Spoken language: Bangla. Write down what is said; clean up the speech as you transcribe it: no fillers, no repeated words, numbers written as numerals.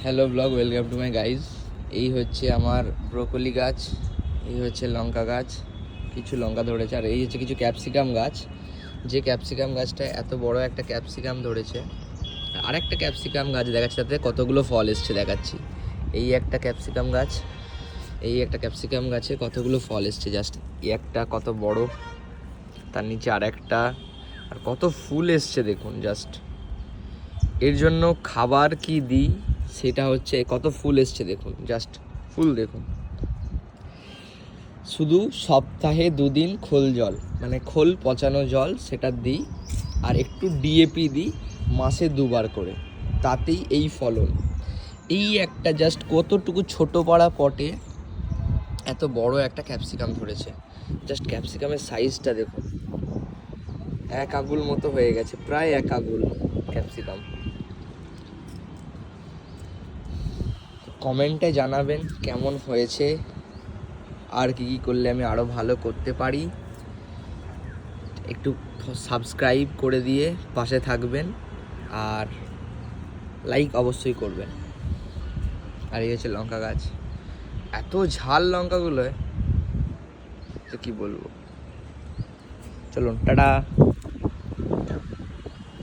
Hello blog, welcome to my guys. এই হচ্ছে আমার ব্রোকলি গাছ, এই হচ্ছে লঙ্কা গাছ, কিছু লঙ্কা ধরেছে, আর এই হচ্ছে কিছু ক্যাপসিকাম গাছ। যে ক্যাপসিকাম গাছটা এত বড় একটা ক্যাপসিকাম ধরেছে, আর একটা ক্যাপসিকাম গাছ দেখাচ্ছে, তাতে কতগুলো ফল এসছে দেখাচ্ছি। এই একটা ক্যাপসিকাম গাছ, এই একটা ক্যাপসিকাম গাছে কতগুলো ফল এসছে, জাস্ট এই একটা কত বড়, তার নিচে আর একটা, আর কত ফুল এসছে দেখুন। জাস্ট এর জন্য খাবার কি দিই সেটা হচ্ছে, কত ফুল এসছে দেখুন, জাস্ট ফুল দেখুন। শুধু সপ্তাহে 2 দিন খোল জল, মানে খোল পচানো জল সেটা দিই, আর একটু ডিএপি দিই মাসে 2বার করে, তাতেই এই ফলন। এই একটা জাস্ট কতটুকু ছোটো পাড়া পটে এত বড় একটা ক্যাপসিকাম ধরেছে। জাস্ট ক্যাপসিকামের সাইজটা দেখুন, 1 আঙুল মতো হয়ে গেছে, প্রায় 1 আঙুল ক্যাপসিকাম। কমেন্টে জানাবেন কেমন হয়েছে, আর কি কি করলে আমি আরও ভালো করতে পারি। একটু সাবস্ক্রাইব করে দিয়ে পাশে থাকবেন, আর লাইক অবশ্যই করবেন। আর এই হচ্ছে লঙ্কা গাছ, এত ঝাল লঙ্কাগুলো, তো কি বলবো। চলুন, টাটা।